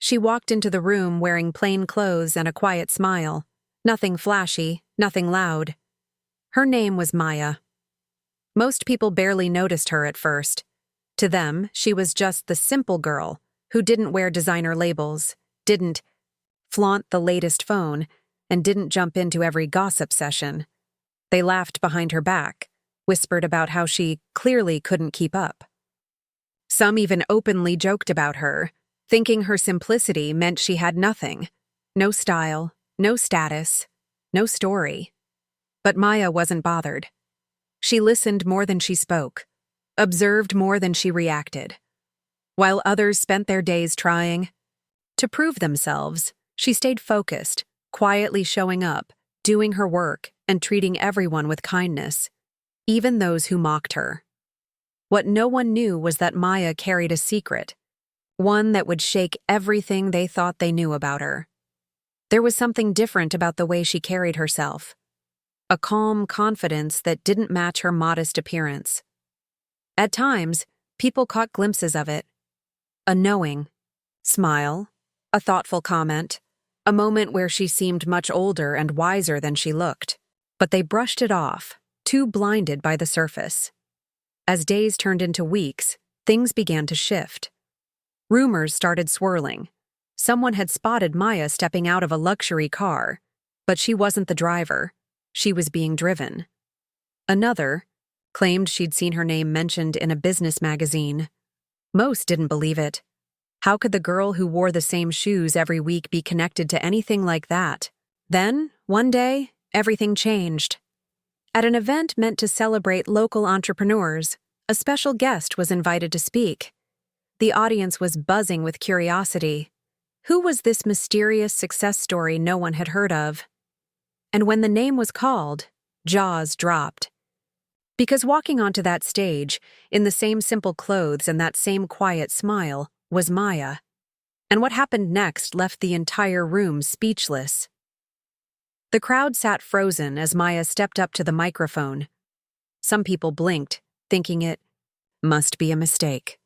She walked into the room wearing plain clothes and a quiet smile. Nothing flashy, nothing loud. Her name was Maya. Most people barely noticed her at first. To them, she was just the simple girl who didn't wear designer labels, didn't flaunt the latest phone, and didn't jump into every gossip session. They laughed behind her back, whispered about how she clearly couldn't keep up. Some even openly joked about her, thinking her simplicity meant she had nothing. No style, no status, no story. But Maya wasn't bothered. She listened more than she spoke, observed more than she reacted. While others spent their days trying to prove themselves, she stayed focused, quietly showing up, doing her work, and treating everyone with kindness, even those who mocked her. What no one knew was that Maya carried a secret, one that would shake everything they thought they knew about her. There was something different about the way she carried herself, a calm confidence that didn't match her modest appearance. At times, people caught glimpses of it. A knowing smile, a thoughtful comment, a moment where she seemed much older and wiser than she looked. But they brushed it off, too blinded by the surface. As days turned into weeks, things began to shift. Rumors started swirling. Someone had spotted Maya stepping out of a luxury car, but she wasn't the driver. She was being driven. Another claimed she'd seen her name mentioned in a business magazine. Most didn't believe it. How could the girl who wore the same shoes every week be connected to anything like that? Then, one day, everything changed. At an event meant to celebrate local entrepreneurs, a special guest was invited to speak. The audience was buzzing with curiosity. Who was this mysterious success story no one had heard of? And when the name was called, jaws dropped. Because walking onto that stage, in the same simple clothes and that same quiet smile, was Maya. And what happened next left the entire room speechless. The crowd sat frozen as Maya stepped up to the microphone. Some people blinked, thinking it must be a mistake.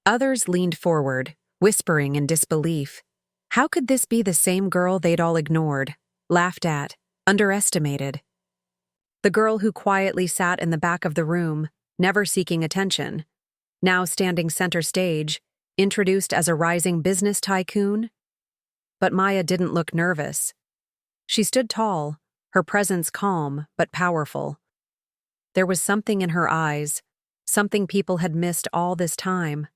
Others leaned forward, whispering in disbelief. How could this be the same girl they'd all ignored, laughed at, underestimated? The girl who quietly sat in the back of the room, never seeking attention, now standing center stage, introduced as a rising business tycoon? But Maya didn't look nervous. She stood tall, her presence calm but powerful. There was something in her eyes, something people had missed all this time.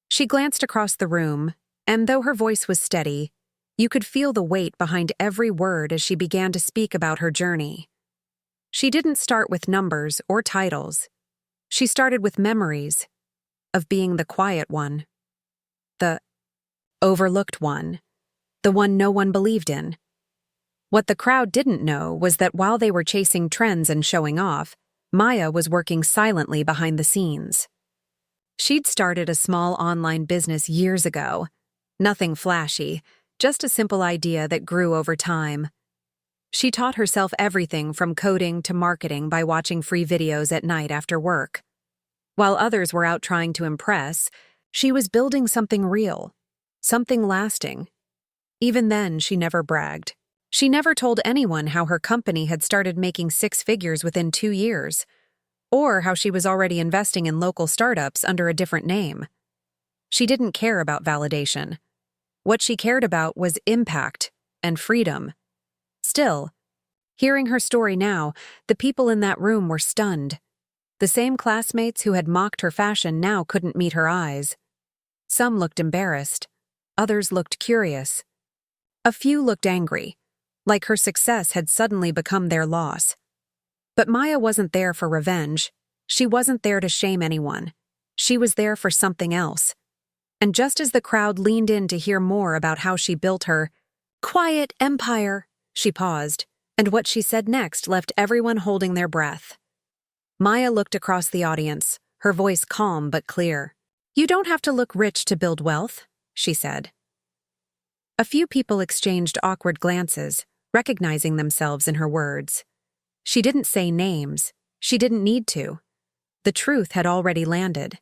She glanced across the room, and though her voice was steady, you could feel the weight behind every word as she began to speak about her journey. She didn't start with numbers or titles. She started with memories of being the quiet one, the overlooked one, the one no one believed in. What the crowd didn't know was that while they were chasing trends and showing off, Maya was working silently behind the scenes. She'd started a small online business years ago. Nothing flashy, just a simple idea that grew over time. She taught herself everything from coding to marketing by watching free videos at night after work. While others were out trying to impress, she was building something real, something lasting. Even then, she never bragged. She never told anyone how her company had started making 6 figures within 2 years, or how she was already investing in local startups under a different name. She didn't care about validation. What she cared about was impact and freedom. Still, hearing her story now, the people in that room were stunned. The same classmates who had mocked her fashion now couldn't meet her eyes. Some looked embarrassed. Others looked curious. A few looked angry, like her success had suddenly become their loss. But Maya wasn't there for revenge. She wasn't there to shame anyone. She was there for something else. And just as the crowd leaned in to hear more about how she built her quiet empire, she paused, and what she said next left everyone holding their breath. Maya looked across the audience, her voice calm but clear. "You don't have to look rich to build wealth," she said. A few people exchanged awkward glances, recognizing themselves in her words. She didn't say names. She didn't need to. The truth had already landed,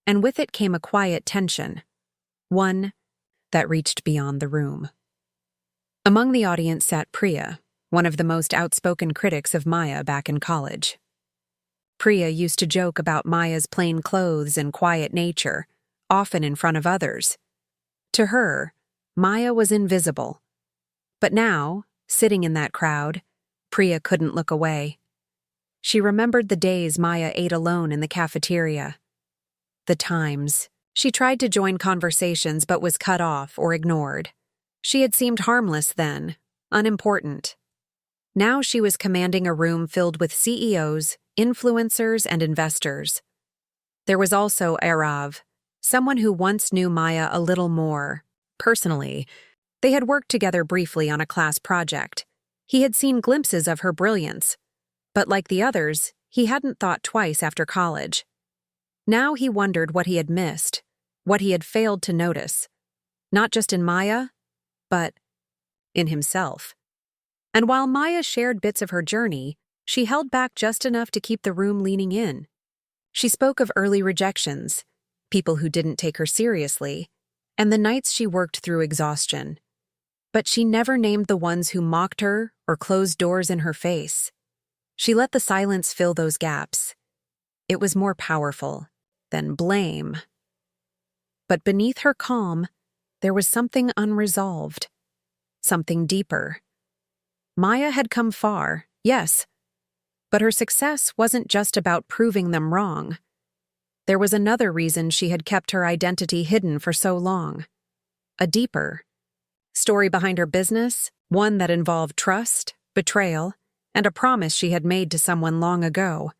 and with it came a quiet tension. One that reached beyond the room. Among the audience sat Priya, one of the most outspoken critics of Maya back in college. Priya used to joke about Maya's plain clothes and quiet nature, often in front of others. To her, Maya was invisible. But now, sitting in that crowd, Priya couldn't look away. She remembered the days Maya ate alone in the cafeteria. The times. She tried to join conversations but was cut off or ignored. She had seemed harmless then, unimportant. Now she was commanding a room filled with CEOs, influencers, and investors. There was also Arav, someone who once knew Maya a little more. Personally, they had worked together briefly on a class project. He had seen glimpses of her brilliance, but like the others, he hadn't thought twice after college. Now he wondered what he had missed, what he had failed to notice, not just in Maya, but in himself. And while Maya shared bits of her journey, she held back just enough to keep the room leaning in. She spoke of early rejections, people who didn't take her seriously, and the nights she worked through exhaustion. But she never named the ones who mocked her or closed doors in her face. She let the silence fill those gaps. It was more powerful than blame. But beneath her calm, there was something unresolved, something deeper. Maya had come far, yes, but her success wasn't just about proving them wrong. There was another reason she had kept her identity hidden for so long. A deeper story behind her business, one that involved trust, betrayal, and a promise she had made to someone long ago.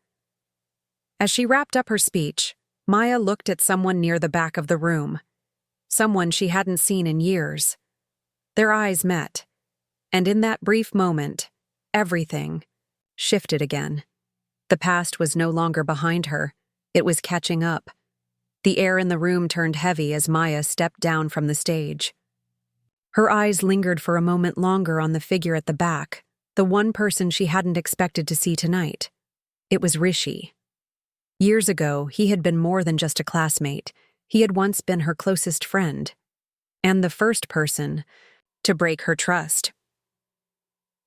As she wrapped up her speech, Maya looked at someone near the back of the room, someone she hadn't seen in years. Their eyes met, and in that brief moment, everything shifted again. The past was no longer behind her. It was catching up. The air in the room turned heavy as Maya stepped down from the stage. Her eyes lingered for a moment longer on the figure at the back, the one person she hadn't expected to see tonight. It was Rishi. Years ago, he had been more than just a classmate. He had once been her closest friend, and the first person to break her trust.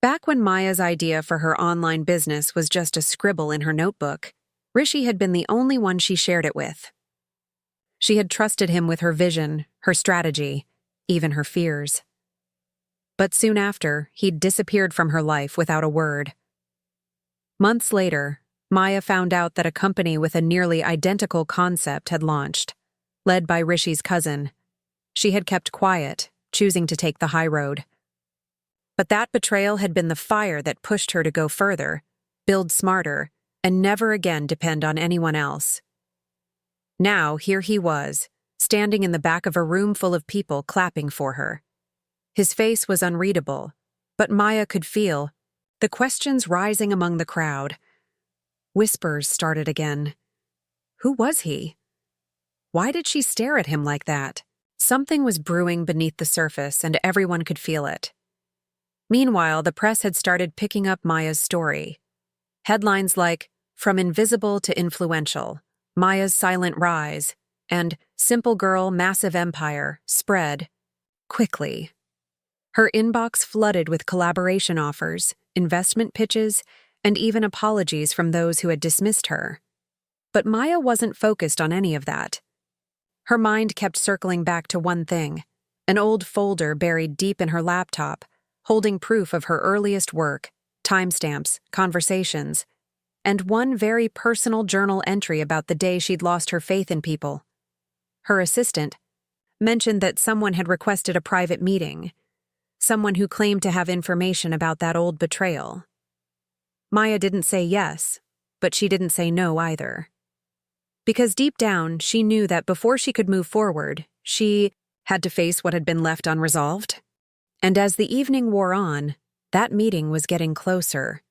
Back when Maya's idea for her online business was just a scribble in her notebook, Rishi had been the only one she shared it with. She had trusted him with her vision, her strategy, even her fears. But soon after, he'd disappeared from her life without a word. Months later, Maya found out that a company with a nearly identical concept had launched, led by Rishi's cousin. She had kept quiet, choosing to take the high road. But that betrayal had been the fire that pushed her to go further, build smarter, and never again depend on anyone else. Now, here he was, standing in the back of a room full of people clapping for her. His face was unreadable, but Maya could feel the questions rising among the crowd. Whispers started again. Who was he? Why did she stare at him like that? Something was brewing beneath the surface, and everyone could feel it. Meanwhile, the press had started picking up Maya's story. Headlines like, "From Invisible to Influential, Maya's Silent Rise," and "Simple Girl, Massive Empire" spread quickly. Her inbox flooded with collaboration offers, investment pitches, and even apologies from those who had dismissed her. But Maya wasn't focused on any of that. Her mind kept circling back to one thing, an old folder buried deep in her laptop, holding proof of her earliest work, timestamps, conversations, and one very personal journal entry about the day she'd lost her faith in people. Her assistant mentioned that someone had requested a private meeting, someone who claimed to have information about that old betrayal. Maya didn't say yes, but she didn't say no either. Because deep down, she knew that before she could move forward, she had to face what had been left unresolved. And as the evening wore on, that meeting was getting closer.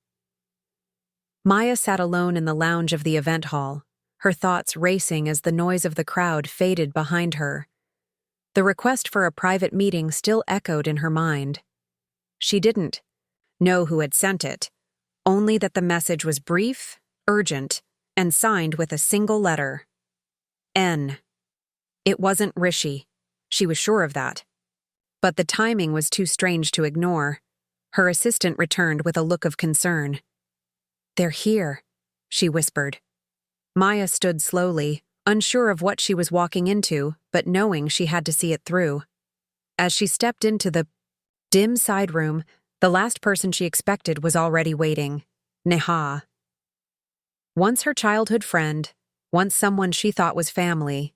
Maya sat alone in the lounge of the event hall, her thoughts racing as the noise of the crowd faded behind her. The request for a private meeting still echoed in her mind. She didn't know who had sent it, only that the message was brief, urgent, and signed with a single letter. N. It wasn't Rishi. She was sure of that. But the timing was too strange to ignore. Her assistant returned with a look of concern. "They're here," she whispered. Maya stood slowly, unsure of what she was walking into, but knowing she had to see it through. As she stepped into the dim side room, the last person she expected was already waiting, Neha. Once her childhood friend, once someone she thought was family,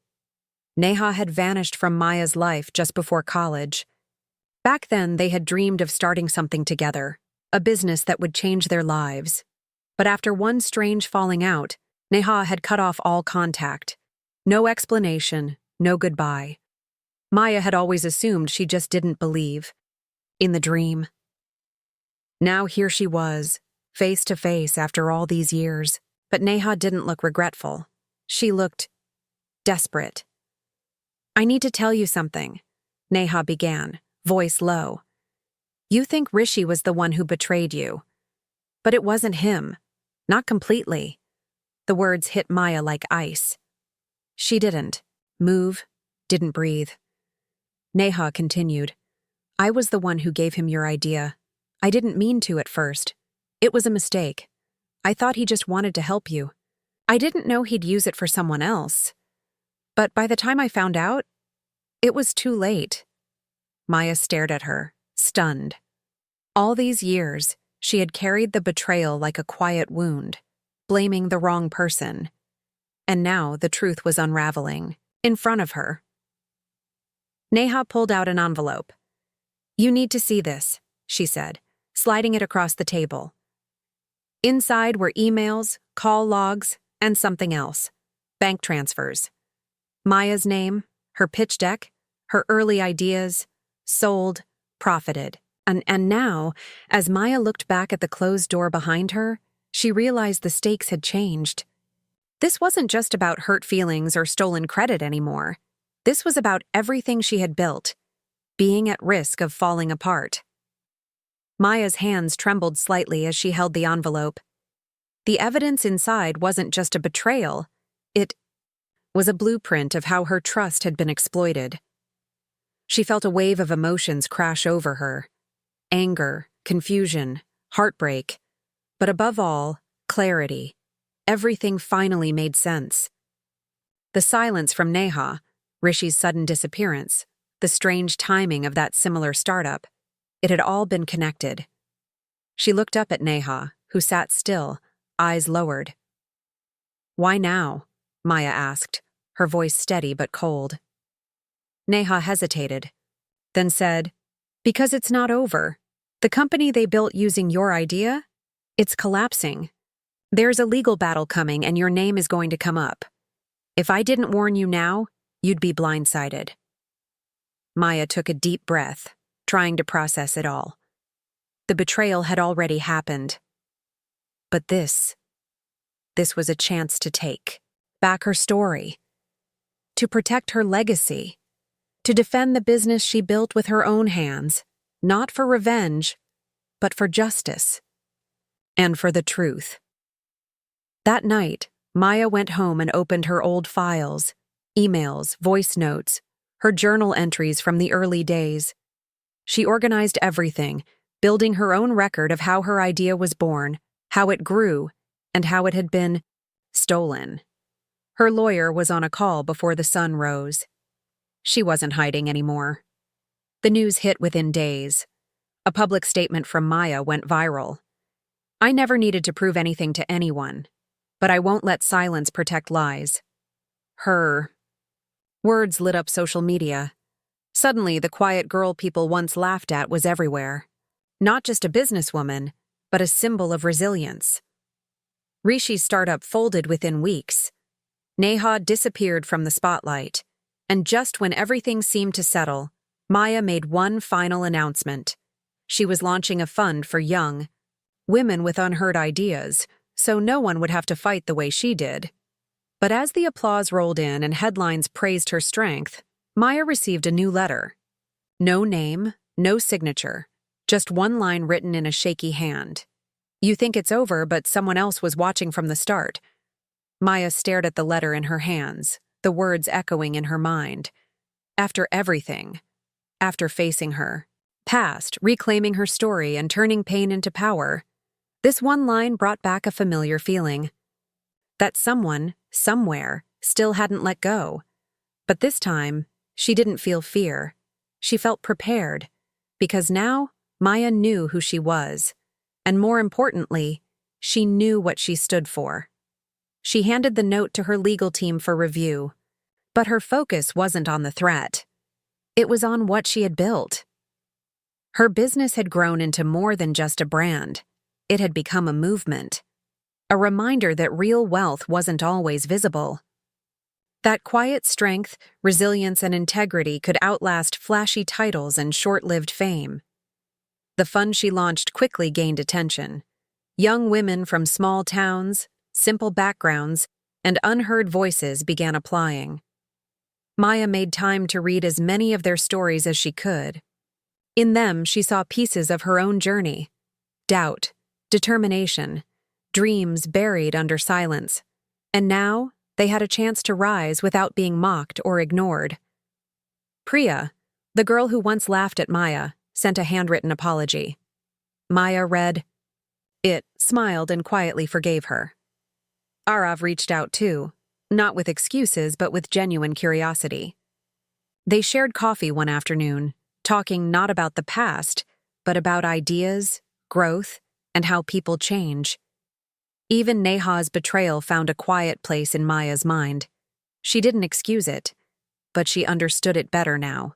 Neha had vanished from Maya's life just before college. Back then, they had dreamed of starting something together, a business that would change their lives. But after one strange falling out, Neha had cut off all contact. No explanation, no goodbye. Maya had always assumed she just didn't believe. In the dream. Now here she was, face to face after all these years, but Neha didn't look regretful. She looked desperate. "I need to tell you something," Neha began, voice low. "You think Rishi was the one who betrayed you. But it wasn't him. Not completely." The words hit Maya like ice. She didn't move, didn't breathe. Neha continued. "I was the one who gave him your idea. I didn't mean to at first. It was a mistake. I thought he just wanted to help you. I didn't know he'd use it for someone else. But by the time I found out, it was too late." Maya stared at her, stunned. All these years, she had carried the betrayal like a quiet wound, blaming the wrong person. And now the truth was unraveling, in front of her. Neha pulled out an envelope. "You need to see this," she said, sliding it across the table. Inside were emails, call logs, and something else. Bank transfers. Maya's name, her pitch deck, her early ideas, sold, profited. And now, as Maya looked back at the closed door behind her, she realized the stakes had changed. This wasn't just about hurt feelings or stolen credit anymore. This was about everything she had built, being at risk of falling apart. Maya's hands trembled slightly as she held the envelope. The evidence inside wasn't just a betrayal, it was a blueprint of how her trust had been exploited. She felt a wave of emotions crash over her. Anger, confusion, heartbreak, but above all, clarity. Everything finally made sense. The silence from Neha, Rishi's sudden disappearance, the strange timing of that similar startup, it had all been connected. She looked up at Neha, who sat still, eyes lowered. "Why now?" Maya asked, her voice steady but cold. Neha hesitated, then said, "Because it's not over. The company they built using your idea, it's collapsing. There's a legal battle coming and your name is going to come up. If I didn't warn you now, you'd be blindsided." Maya took a deep breath, trying to process it all. The betrayal had already happened. But this was a chance to take back her story, to protect her legacy, to defend the business she built with her own hands, not for revenge, but for justice, and for the truth. That night, Maya went home and opened her old files, emails, voice notes, her journal entries from the early days. She organized everything, building her own record of how her idea was born, how it grew, and how it had been stolen. Her lawyer was on a call before the sun rose. She wasn't hiding anymore. The news hit within days. A public statement from Maya went viral. "I never needed to prove anything to anyone, but I won't let silence protect lies." Her words lit up social media. Suddenly, the quiet girl people once laughed at was everywhere. Not just a businesswoman, but a symbol of resilience. Rishi's startup folded within weeks. Neha disappeared from the spotlight, and just when everything seemed to settle, Maya made one final announcement. She was launching a fund for young women with unheard ideas, so no one would have to fight the way she did. But as the applause rolled in and headlines praised her strength, Maya received a new letter. No name, no signature, just one line written in a shaky hand. "You think it's over, but someone else was watching from the start." Maya stared at the letter in her hands, the words echoing in her mind. After everything, after facing her. Past, reclaiming her story and turning pain into power. This one line brought back a familiar feeling. That someone, somewhere, still hadn't let go. But this time, she didn't feel fear. She felt prepared. Because now, Maya knew who she was. And more importantly, she knew what she stood for. She handed the note to her legal team for review. But her focus wasn't on the threat. It was on what she had built. Her business had grown into more than just a brand. It had become a movement. A reminder that real wealth wasn't always visible. That quiet strength, resilience, and integrity could outlast flashy titles and short-lived fame. The fund she launched quickly gained attention. Young women from small towns, simple backgrounds, and unheard voices began applying. Maya made time to read as many of their stories as she could. In them, she saw pieces of her own journey. Doubt, determination, dreams buried under silence. And now, they had a chance to rise without being mocked or ignored. Priya, the girl who once laughed at Maya, sent a handwritten apology. Maya read it, smiled, and quietly forgave her. Arav reached out too, not with excuses but with genuine curiosity. They shared coffee one afternoon, talking not about the past, but about ideas, growth, and how people change. Even Neha's betrayal found a quiet place in Maya's mind. She didn't excuse it, but she understood it better now.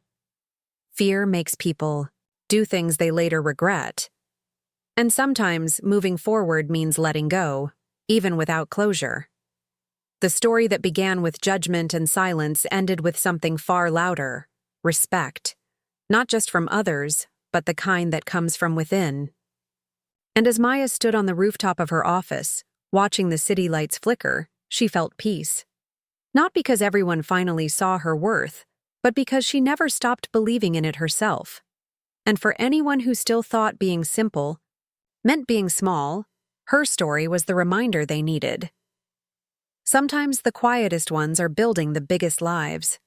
Fear makes people do things they later regret. And sometimes moving forward means letting go, even without closure. The story that began with judgment and silence ended with something far louder: respect. Not just from others, but the kind that comes from within. And as Maya stood on the rooftop of her office, watching the city lights flicker, she felt peace. Not because everyone finally saw her worth, but because she never stopped believing in it herself. And for anyone who still thought being simple meant being small, her story was the reminder they needed. Sometimes the quietest ones are building the biggest lives.